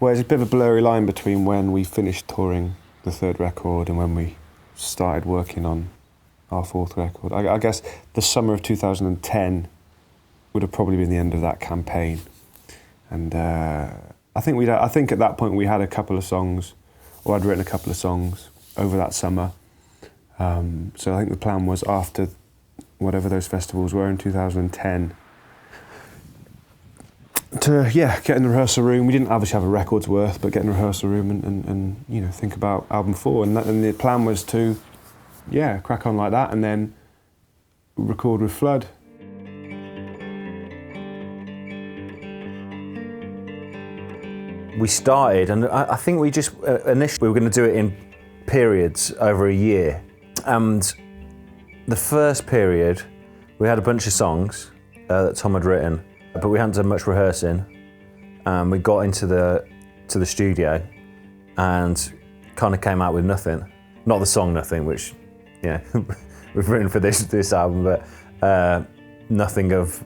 Well, there's a bit of a blurry line between when we finished touring the third record and when we started working on our fourth record. I guess the summer of 2010 would have probably been the end of that campaign. And I think at that point we had a couple of songs, or I'd written a couple of songs over that summer. So I think the plan was after whatever those festivals were in 2010 to get in the rehearsal room. We didn't obviously have a record's worth, but get in the rehearsal room and think about album 4. And the plan was to crack on like that and then record with Flood. We started, and I think we just initially we were going to do it in periods over a year. And the first period, we had a bunch of songs that Tom had written, but we hadn't done much rehearsing. We got into the studio and kind of came out with nothing. Not the song Nothing, which we've written for this album, but nothing of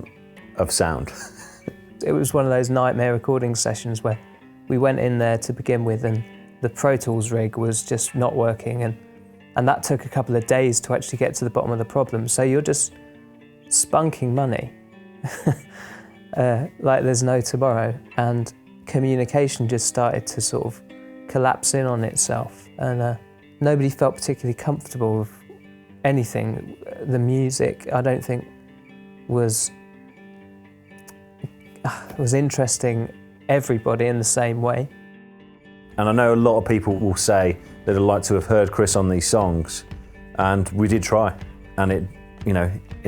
sound. It was one of those nightmare recording sessions where we went in there to begin with and the Pro Tools rig was just not working, and that took a couple of days to actually get to the bottom of the problem. So you're just spunking money like there's no tomorrow, and communication just started to sort of collapse in on itself, and nobody felt particularly comfortable with anything. The music, I don't think, was interesting everybody in the same way. And I know a lot of people will say that they'd like to have heard Chris on these songs, and we did try, and it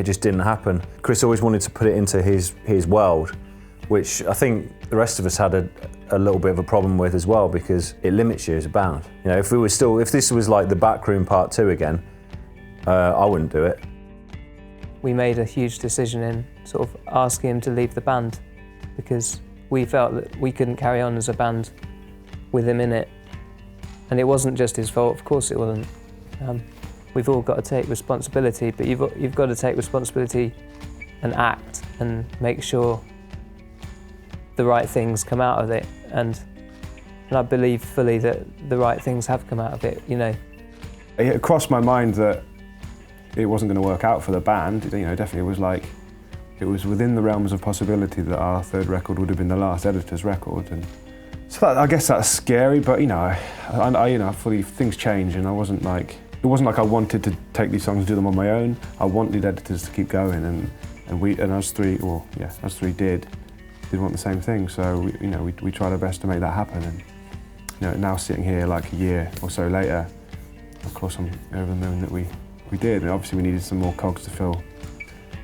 just didn't happen. Chris always wanted to put it into his world, which I think the rest of us had a little bit of a problem with as well, because it limits you as a band. If this was like the Backroom Part 2 again, I wouldn't do it. We made a huge decision in sort of asking him to leave the band, because we felt that we couldn't carry on as a band with him in it. And it wasn't just his fault, of course it wasn't. We've all got to take responsibility, but you've got to take responsibility and act and make sure the right things come out of it. And I believe fully that the right things have come out of it, It crossed my mind that it wasn't going to work out for the band. Definitely it was within the realms of possibility that our third record would have been the last Editor's record, and so I guess that's scary. But I fully things change, and it wasn't like I wanted to take these songs and do them on my own. I wanted Editors to keep going, and us three did want the same thing. So we tried our best to make that happen, and now sitting here like a year or so later, of course I'm over the moon that we did. And obviously we needed some more cogs to fill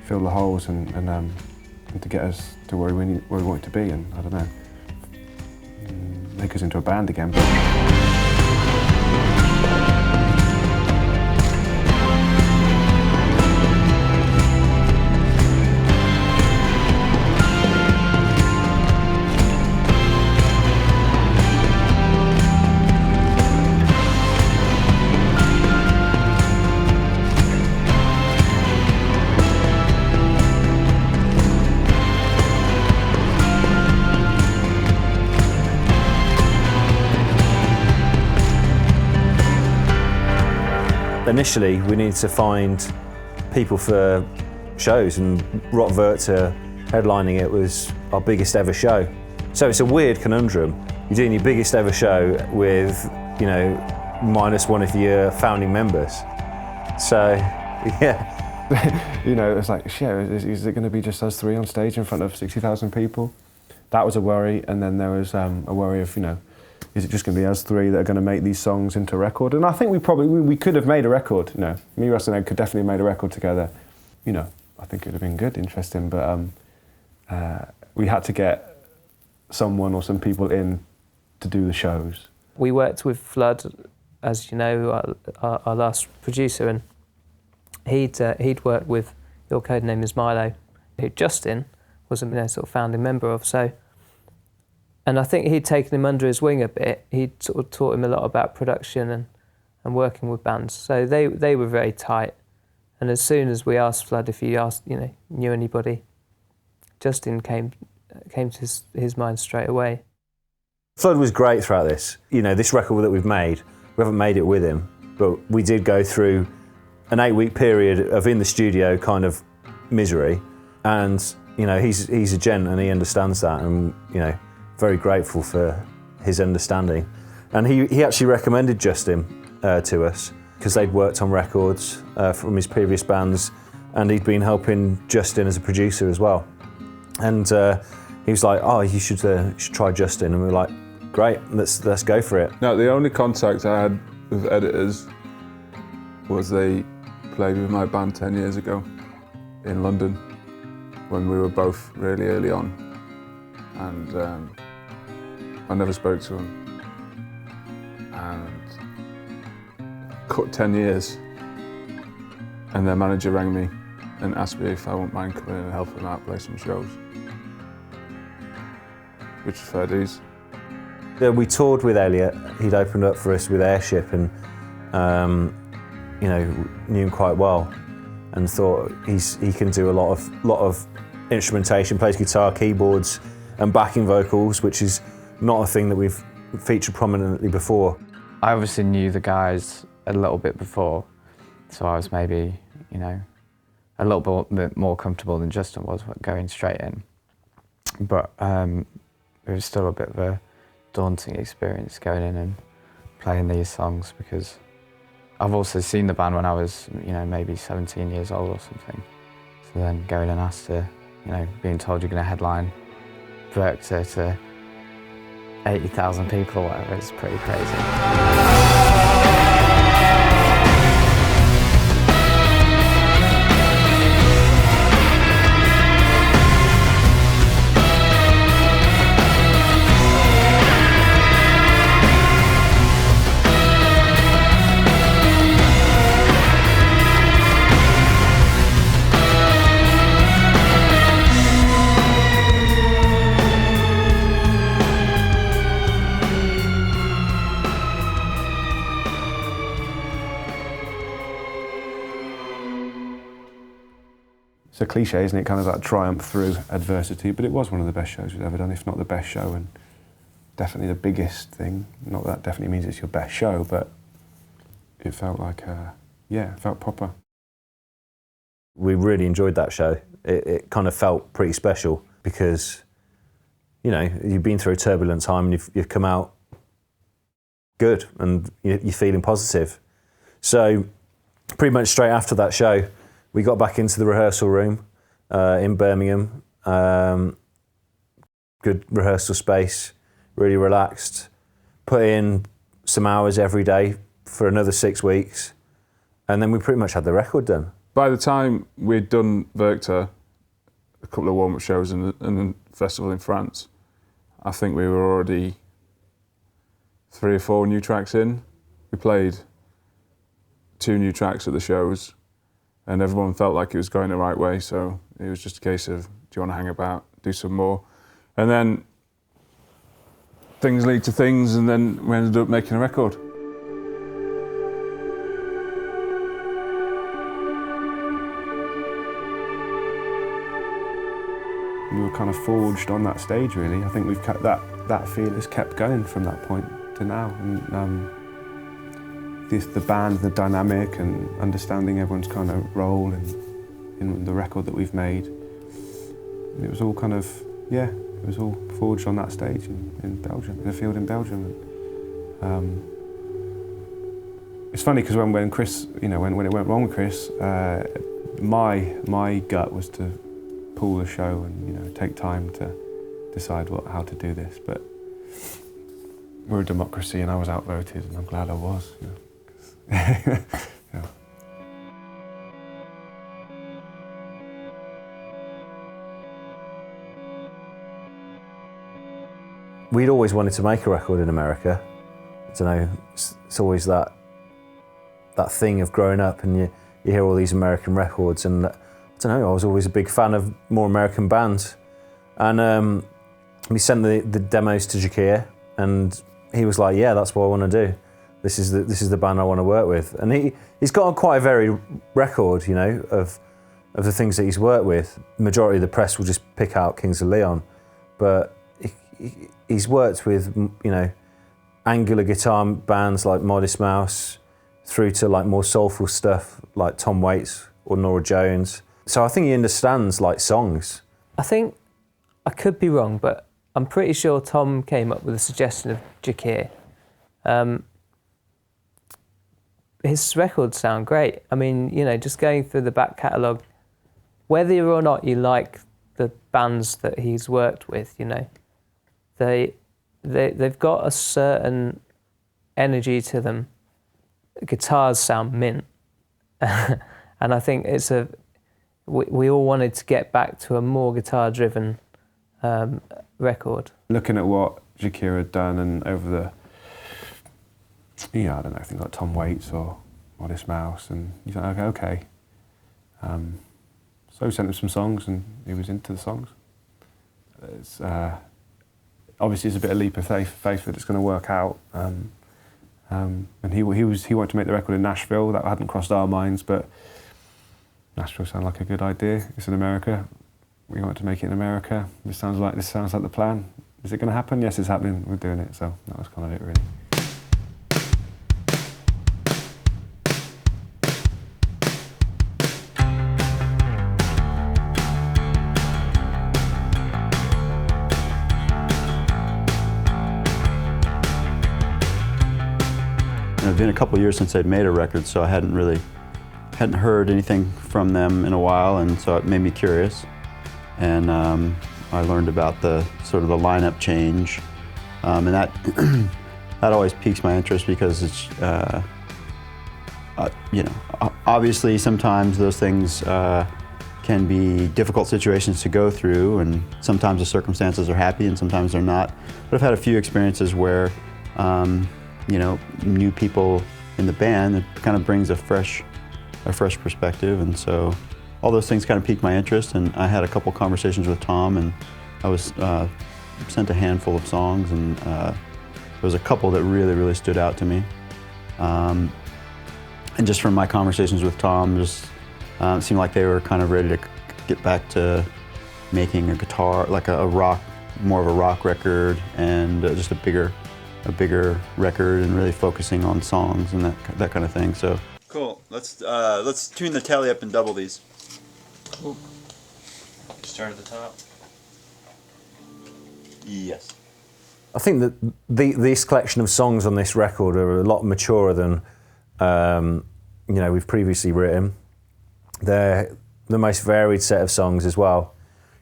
the holes and to get us to where we wanted to be, and I don't know, make us into a band again. Initially, we needed to find people for shows, and Rockverta headlining it was our biggest ever show. So it's a weird conundrum. You're doing your biggest ever show with, minus one of your founding members. So, yeah. It's like, shit, is it going to be just us three on stage in front of 60,000 people? That was a worry, and then there was a worry of, is it just going to be us three that are going to make these songs into a record? And I think we could have made a record. Me, Russ and Ed could definitely have made a record together. I think it would have been good, interesting, but we had to get someone or some people in to do the shows. We worked with Flood, as you know, our last producer, and he'd worked with Your Code Name is Milo, who Justin was a sort of founding member of. So. And I think he'd taken him under his wing a bit. He'd sort of taught him a lot about production and working with bands. So they were very tight. And as soon as we asked Flood if he knew anybody, Justin came to his mind straight away. Flood was great throughout this. You know, this record that we've made, we haven't made it with him, but we did go through an 8-week period of in the studio kind of misery. And, you know, he's a gent and he understands that, and, you know, very grateful for his understanding. And he actually recommended Justin to us because they'd worked on records from his previous bands, and he'd been helping Justin as a producer as well. And he was like, "Oh, you should try Justin," and we were like, "Great, let's go for it." No, the only contact I had with editors was they played with my band 10 years ago in London when we were both really early on, and I never spoke to them. And cut 10 years, and their manager rang me and asked me if I wouldn't mind coming in and helping them out play some shows, which is fair dues. Yeah, we toured with Elliot. He'd opened up for us with Airship, and you know, knew him quite well, and thought he can do a lot of instrumentation, plays guitar, keyboards, and backing vocals, which is not a thing that we've featured prominently before. I obviously knew the guys a little bit before, so I was maybe, you know, a little bit more comfortable than Justin was going straight in. But it was still a bit of a daunting experience going in and playing these songs, because I've also seen the band when I was, you know, maybe 17 years old or something. So then going and asked to, you know, being told you're going to headline Werchter to 80,000 people or whatever, it's pretty crazy. It's a cliche, isn't it? Kind of that triumph through adversity, but it was one of the best shows we've ever done, if not the best show, and definitely the biggest thing. Not that definitely means it's your best show, but it felt like, yeah, it felt proper. We really enjoyed that show. It kind of felt pretty special because, you know, you've been through a turbulent time and you've come out good and you're feeling positive. So pretty much straight after that show, we got back into the rehearsal room in Birmingham. Good rehearsal space, really relaxed. Put in some hours every day for another 6 weeks, and then we pretty much had the record done. By the time we'd done Werchter, a couple of warm-up shows and the festival in France, I think we were already 3 or 4 new tracks in. We played 2 new tracks at the shows, and everyone felt like it was going the right way, so it was just a case of, do you want to hang about, do some more? And then things lead to things, and then we ended up making a record. We were kind of forged on that stage, really. I think we've kept that feel has kept going from that point to now. And the band, the dynamic, and understanding everyone's kind of role in the record that we've made. It was all kind of, yeah, it was all forged on that stage in Belgium, in a field in Belgium. And, it's funny because when Chris, you know, when it went wrong with Chris, my gut was to pull the show and, you know, take time to decide how to do this. But we're a democracy, and I was outvoted, and I'm glad I was. You know, yeah. We'd always wanted to make a record in America. I don't know, it's always that thing of growing up and you hear all these American records, and I don't know, I was always a big fan of more American bands. And we sent the demos to Jacquire, and he was like, yeah, that's what I want to do. This is the band I want to work with. And he's got quite a varied record, you know, of the things that he's worked with. The majority of the press will just pick out Kings of Leon, but he's worked with, you know, angular guitar bands like Modest Mouse, through to like more soulful stuff like Tom Waits or Norah Jones. So I think he understands like songs. I think, I could be wrong, but I'm pretty sure Tom came up with a suggestion of Jacquire. His records sound great. I mean, you know, just going through the back catalogue, whether or not you like the bands that he's worked with, you know, they've got a certain energy to them. Guitars sound mint. And I think we all wanted to get back to a more guitar-driven record. Looking at what Jacquire had done and over the, I don't know, things like Tom Waits or Modest Mouse, and you think, okay. So we sent him some songs and he was into the songs. It's, obviously it's a bit of a leap of faith that it's going to work out. And he wanted to make the record in Nashville. That hadn't crossed our minds, but Nashville sounded like a good idea. It's in America. We wanted to make it in America. This sounds like the plan. Is it going to happen? Yes, it's happening. We're doing it. So that was kind of it, really. It's been a couple of years since I'd made a record, so I hadn't heard anything from them in a while, and so it made me curious. And I learned about the sort of the lineup change, and that that always piques my interest because it's you know, obviously sometimes those things can be difficult situations to go through, and sometimes the circumstances are happy and sometimes they're not. But I've had a few experiences where you know, new people in the band, it kind of brings a fresh perspective, and so all those things kind of piqued my interest. And I had a couple conversations with Tom, and I was sent a handful of songs, and there was a couple that really stood out to me. And just from my conversations with Tom, just it seemed like they were kind of ready to get back to making a guitar, like a rock, more of a rock record, and just a bigger record, and really focusing on songs and that kind of thing. So cool. Let's tune the tally up and double these. Cool. Start at the top. Yes. I think that this collection of songs on this record are a lot maturer than you know, we've previously written. They're the most varied set of songs as well.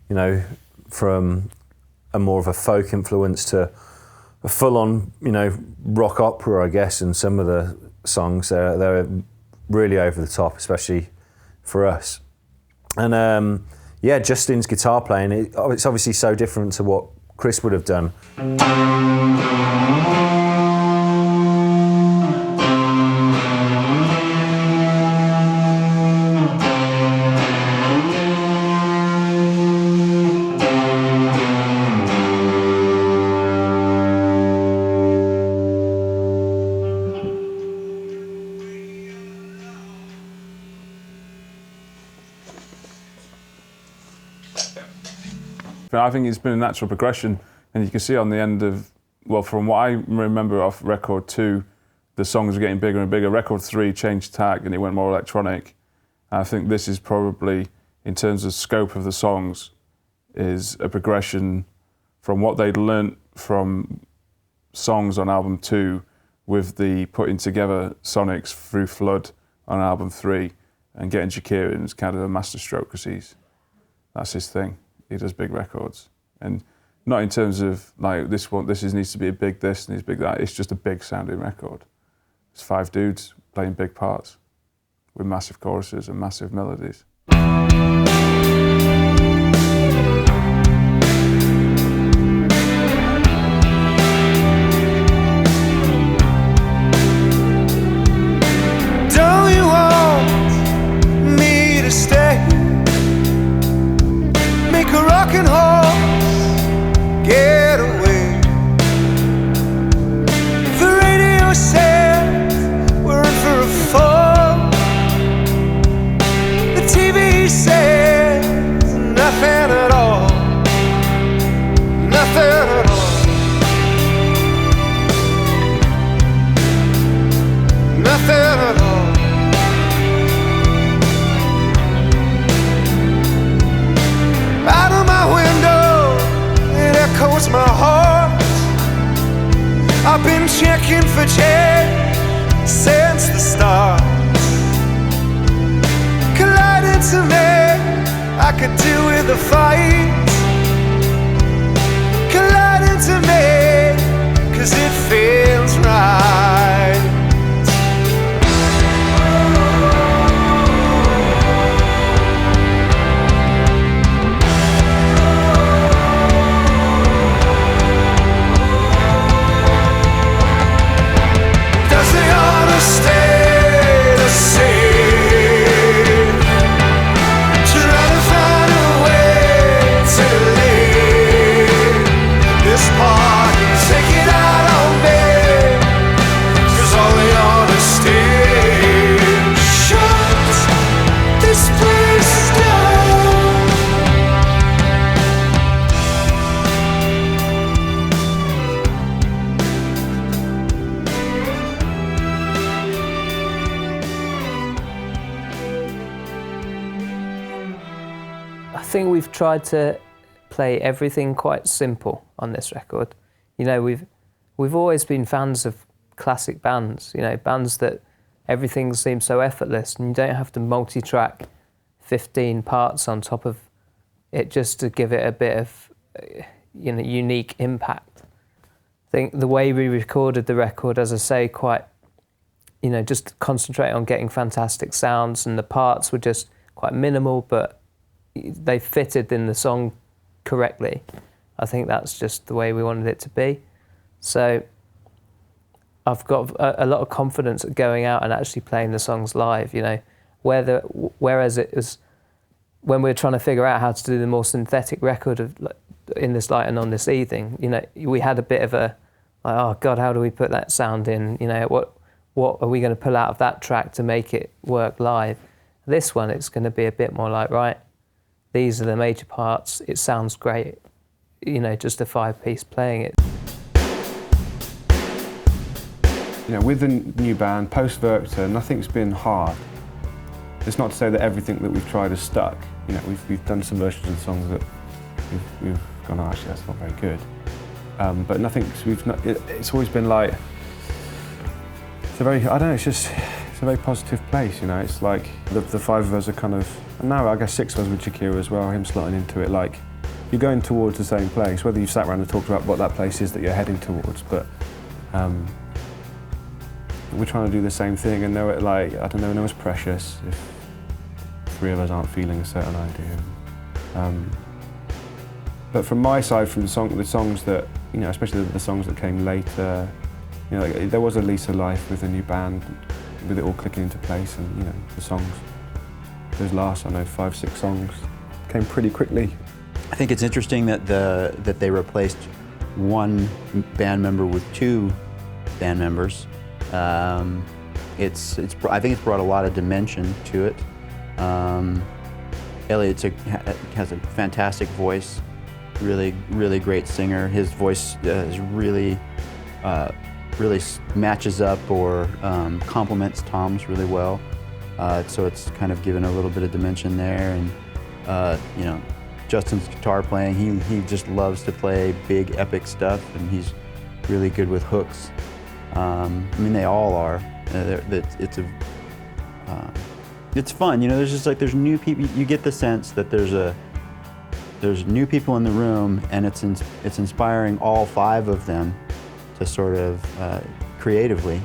You know, from a more of a folk influence to a full-on, you know, rock opera, I guess, and some of the songs, they're really over the top, especially for us. And yeah, Justin's guitar playing, it's obviously so different to what Chris would have done. I think it's been a natural progression, and you can see on the end of, well, from what I remember off record 2, the songs were getting bigger and bigger. Record 3 changed tack and it went more electronic. And I think this is probably, in terms of scope of the songs, is a progression from what they'd learnt from songs on album 2 with the putting together sonics through Flood on album 3 and getting Jacquire in as kind of a masterstroke, because that's his thing. He does big records, and not in terms of like this needs to be a big this, needs big that. It's just a big sounding record. It's 5 dudes playing big parts with massive choruses and massive melodies. Don't you want me to stay? Make a rocking horse get away. The radio says we're in for a fall. The TV says nothing at all. Nothing at all. looking for change since the start. Collided to me, I could do with a fight. Collided to me, 'cause it feels right. I think we've tried to play everything quite simple on this record. You know, we've always been fans of classic bands, you know, bands that everything seems so effortless and you don't have to multi-track 15 parts on top of it just to give it a bit of, you know, unique impact. I think the way we recorded the record, as I say, quite, you know, just concentrate on getting fantastic sounds, and the parts were just quite minimal, but they fitted in the song correctly. I think that's just the way we wanted it to be. So I've got a lot of confidence at going out and actually playing the songs live, you know, whereas it was when we were trying to figure out how to do the more synthetic record of In This Light and On This Evening, you know, we had a bit of a, like, oh God, how do we put that sound in? You know, what are we going to pull out of that track to make it work live? This one, it's going to be a bit more like, right, these are the major parts, it sounds great, you know, just a 5-piece playing it. You know, with the new band, post-Verctor, nothing's been hard. It's not to say that everything that we've tried has stuck. You know, we've done some versions of songs that we've gone, oh, actually that's not very good. But it's always been like, it's a very, I don't know, it's a very positive place, you know. It's like the 5 of us are kind of, and now I guess 6 of us with Jacquire as well, him slotting into it, like you're going towards the same place, whether you've sat around and talked about what that place is that you're heading towards, but we're trying to do the same thing and know it, like, I don't know, no one's precious if 3 of us aren't feeling a certain idea. But from my side, from the songs that, you know, especially the songs that came later, you know, like, there was a lease of life with a new band, with it all clicking into place, and you know, the songs, those last, I know, 5, 6 songs came pretty quickly. I think it's interesting that they replaced one band member with 2 band members. I think it's brought a lot of dimension to it. Elliot has a fantastic voice, really great singer. His voice is really matches up or complements Tom's really well. So it's kind of given a little bit of dimension there. And you know, Justin's guitar playing, he just loves to play big epic stuff, and he's really good with hooks. I mean, they all are. It's fun, you know. There's new people. You get the sense that there's new people in the room, and it's inspiring all 5 of them to sort of creatively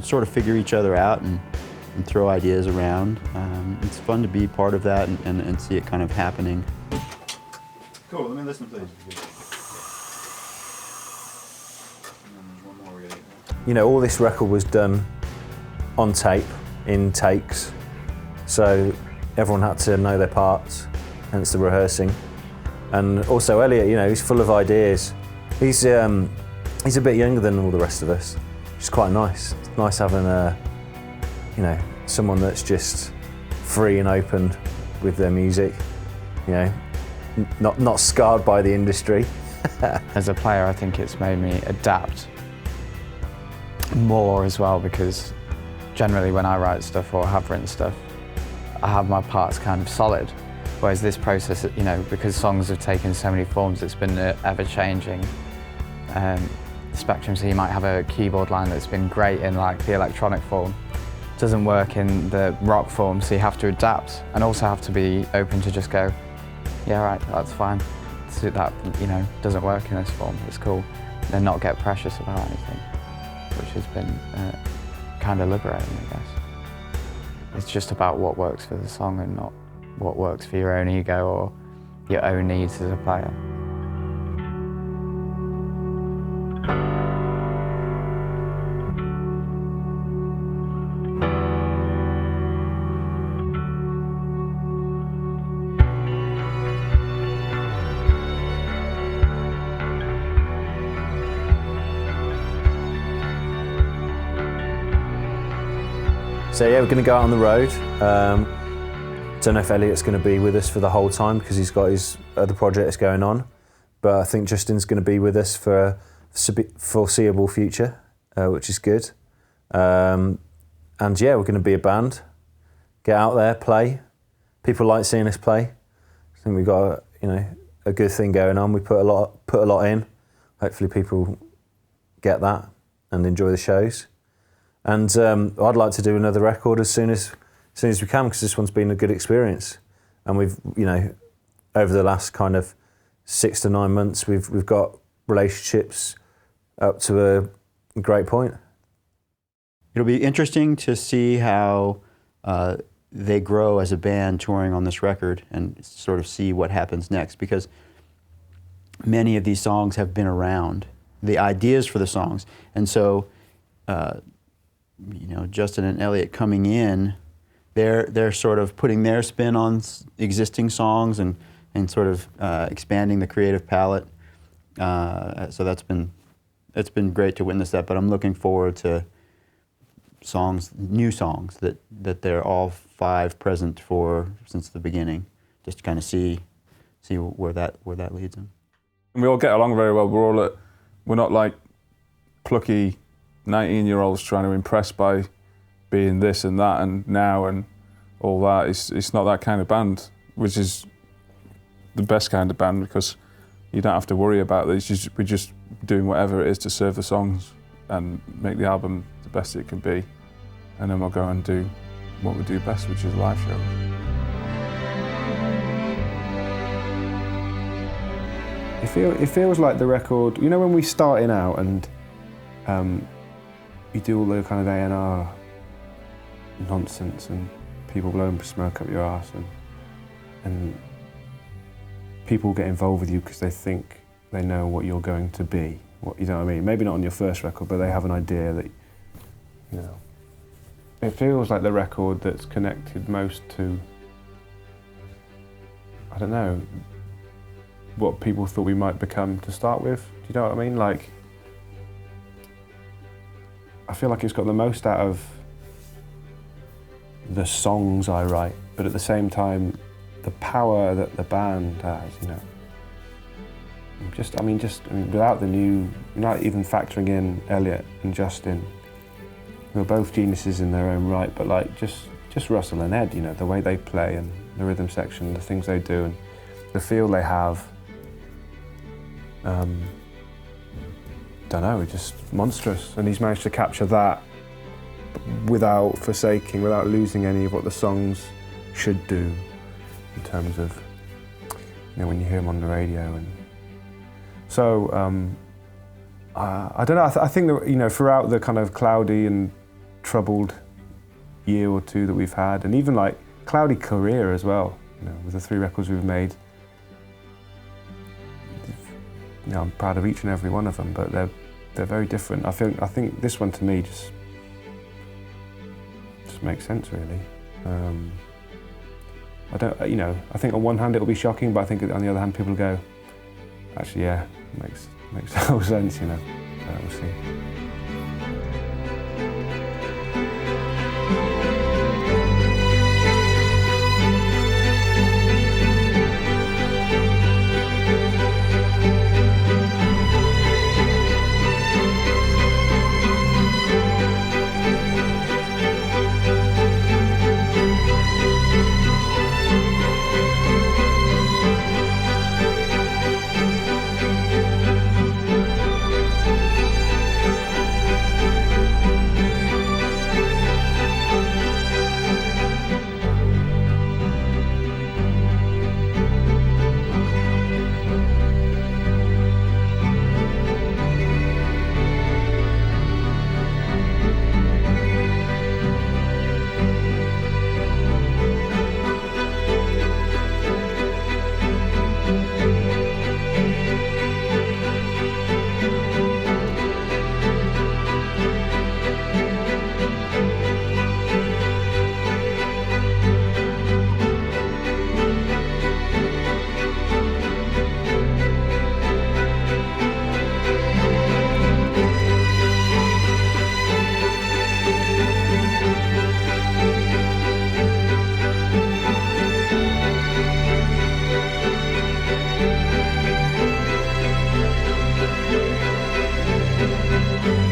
sort of figure each other out and throw ideas around. It's fun to be part of that and see it kind of happening. Cool. Let me listen, please. You know, all this record was done on tape, in takes, so everyone had to know their parts, hence the rehearsing. And also Elliot, you know, he's full of ideas. He's a bit younger than all the rest of us, which is quite nice. It's nice having you know, someone that's just free and open with their music, you know, not scarred by the industry. As a player, I think it's made me adapt more as well, because generally when I write stuff or have written stuff, I have my parts kind of solid. Whereas this process, you know, because songs have taken so many forms, it's been ever changing. spectrum. So you might have a keyboard line that's been great in like the electronic form, doesn't work in the rock form, so you have to adapt and also have to be open to just go, yeah, right, that's fine. So that, you know, doesn't work in this form, it's cool. And then not get precious about anything, which has been kind of liberating, I guess. It's just about what works for the song and not what works for your own ego or your own needs as a player. So yeah, we're going to go out on the road. Don't know if Elliot's going to be with us for the whole time because he's got his other projects going on, but I think Justin's going to be with us for a foreseeable future, which is good. And yeah, we're going to be a band, get out there, play. People like seeing us play. I think we've got a good thing going on. We put a lot in. Hopefully people get that and enjoy the shows. And I'd like to do another record as soon as we can, because this one's been a good experience. And we've, over the last kind of 6 to 9 months, we've got relationships up to a great point. It'll be interesting to see how they grow as a band touring on this record and sort of see what happens next, because many of these songs have been around, the ideas for the songs. And so, Justin and Elliot coming in, they're sort of putting their spin on existing songs and sort of expanding the creative palette. So it's been great to witness that. But I'm looking forward to new songs that they're all 5 present for since the beginning, just to kind of see where that leads them. And we all get along very well. We're not like plucky 19-year-olds trying to impress by being this and that and now and all that. It's not that kind of band, which is the best kind of band, because you don't have to worry about this. We're just doing whatever it is to serve the songs and make the album the best it can be, and then we'll go and do what we do best, which is live shows. It feels like the record, when we starting out and you do all the kind of A&R nonsense and people blowing smoke up your arse and people get involved with you because they think they know what you're going to be. You know what I mean? Maybe not on your first record, but they have an idea that, It feels like the record that's connected most to, I don't know, what people thought we might become to start with. Do you know what I mean? Like, I feel like it's got the most out of the songs I write, but at the same time, the power that the band has, without not even factoring in Elliot and Justin, who are both geniuses in their own right, but like just Russell and Ed, the way they play and the rhythm section, the things they do and the feel they have, it's just monstrous. And he's managed to capture that without losing any of what the songs should do in terms of, when you hear them on the radio. And so, I don't know, I think that, throughout the kind of cloudy and troubled year or two that we've had, and even like cloudy career as well, with the 3 records we've made, I'm proud of each and every one of them, but they're very different. I think this one to me just makes sense, really. I think on one hand it'll be shocking, but I think on the other hand people go, actually, yeah, it makes total sense, we'll see. you.